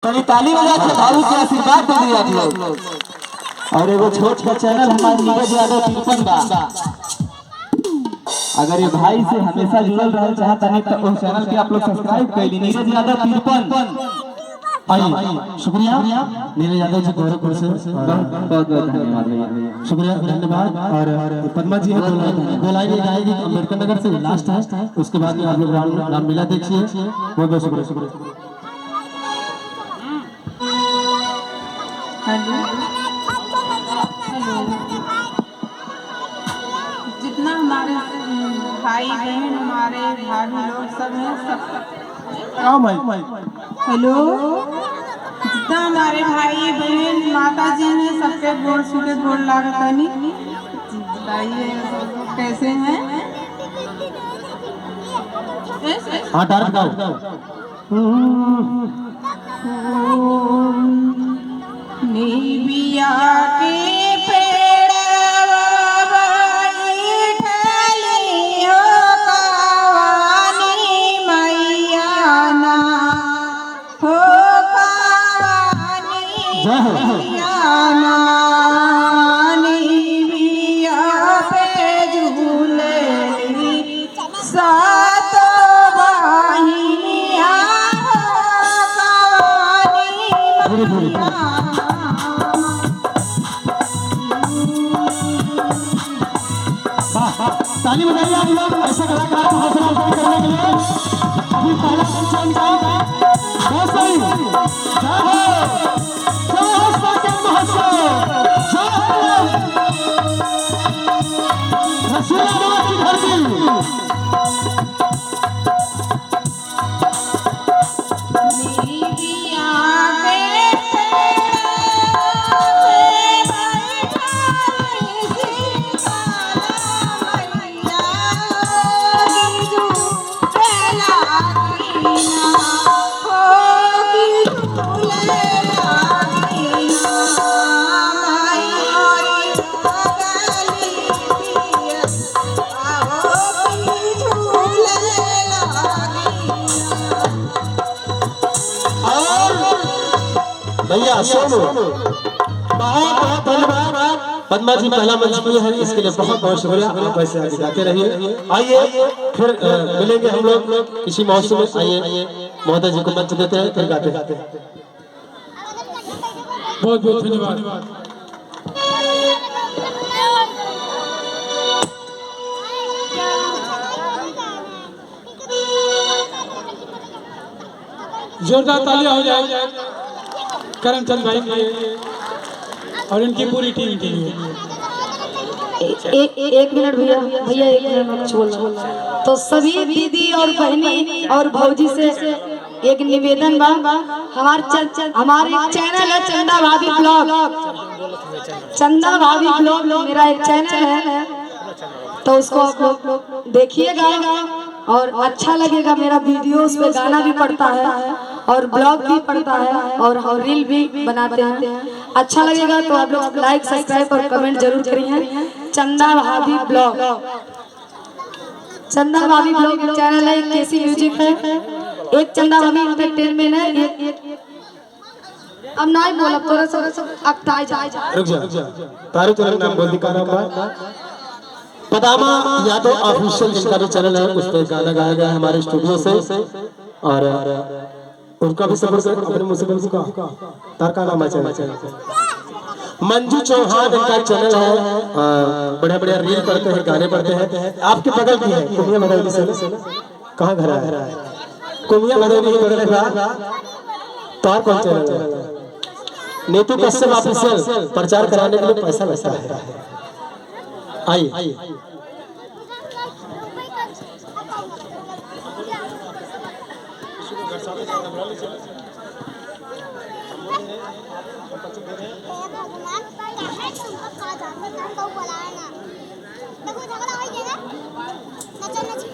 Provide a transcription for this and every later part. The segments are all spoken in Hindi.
तनी ताली बजा के भाऊ के आशीर्वाद दे दिया आप लोग। और एगो छोट का चैनल हमारे नीरज यादव तिरपन बा। अगर ये भाई से हमेशा जुड़ल रहना चाहता है तो उस चैनल के आप लोग सब्सक्राइब कर ली, नीरज यादव तिरपन। आइए शुक्रिया नीरज यादव जी गोरखपुर से बहुत बहुत धन्यवाद भैया, शुक्रिया धन्यवाद। और पद्मा जी बोलाएंगे गाएगी अम्बेडकर नगर से लास्ट है, उसके बाद में आप लोग रामलीला देखिए। बहुत बहुत शुक्रिया शुक्रिया। हेलो जितना हमारे भाई बहन हमारे भाभी लोग सब हैं सब हेलो जितना हमारे भाई बहन माता जी हैं सबके गोड़ छूटे गोड़ लागतानी। बताइए कैसे हैं? हाँ डायरेक्ट गाओ। निबिया के पेड़वा बैठली हो कवानी मैया ना हो कवानी मैया ना निबिया पे झूलेली सात बहिनिया हो कवानी मैया। ताली बजाइए आप लोग ऐसे कलाकार को हौसला अफजाई करने के लिए। अभी पहला पंचायत का बहुत सही जय हो साकेत महोत्सव, जय हो रसूलुल्लाह की धरती। भैया सोनू बहुत बहुत धन्यवाद। पद्मा जी पहला मंच पे है, इसके लिए बहुत बहुत शुक्रिया। आप ऐसे आगे गाते रहिए। आइए फिर मिलेंगे हम लोग किसी मौसम में। आइए महोदय जी को मंच देते हैं, फिर गाते गाते। बहुत बहुत धन्यवाद। जोरदार तालियां हो जाए करमचंद भाई के और इनकी पूरी टीम के लिए। एक मिनट भैया एक मिनट में कुछ बोलना। तो सभी दीदी और बहनी और भौजी से एक निवेदन बा। हमारे चैनल है चंदा भाभी ब्लॉग। चंदा भाभी ब्लॉग मेरा एक चैनल है, तो उसको आप लोग देखिएगा और अच्छा लगेगा। मेरा वीडियोस पे गाना भी पड़ता है और ब्लॉग भी पड़ता है और रील भी बनाते हैं। अच्छा लगेगा तो आप लोग लाइक सब्सक्राइब और कमेंट जरूर करिए। चंदा भाभी ब्लॉग, चंदा भाभी ब्लॉग चैनल है। केसी म्यूजिक है, एक चंदा भाभी एंटरटेनमेंट है। अब नहीं बोला थोड़ा सा अक्ताई जा। रुक जा तारू चैनल नाम बोल दिखा रहा। पदामा यादव ऑफिशियल जिनका भी चैनल है, उस पर गाना गाया गया है हमारे स्टूडियो से। और उनका भी सपोर्ट करें। अपने मुझसे का तार का नाम है चैनल मंजू चौहान इनका चैनल है। बढ़िया बढ़िया रील करते हैं, गाने पढ़ते हैं। आपके बगल की है कुमिया भदौली से। कहाँ घर है? कुमिया भदौली बगल है। तार कौन चैनल है? नीतू कश्यप ऑफिशियल। प्रचार कराने के लिए पैसा लगता है। आइए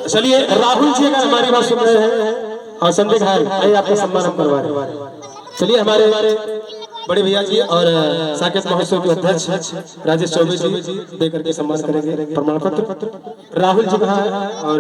चलिए राहुल जी अगर हमारी बात सुन रहे हैं और संजय भाई आइए आपका सम्मान हम करवा रहे हैं। चलिए हमारे बड़े भैया जी और साकेत महोत्सव के अध्यक्ष राजेश चौबे जी दे करके सम्मान करेंगे प्रमाण पत्र। राहुल जी कहाँ है और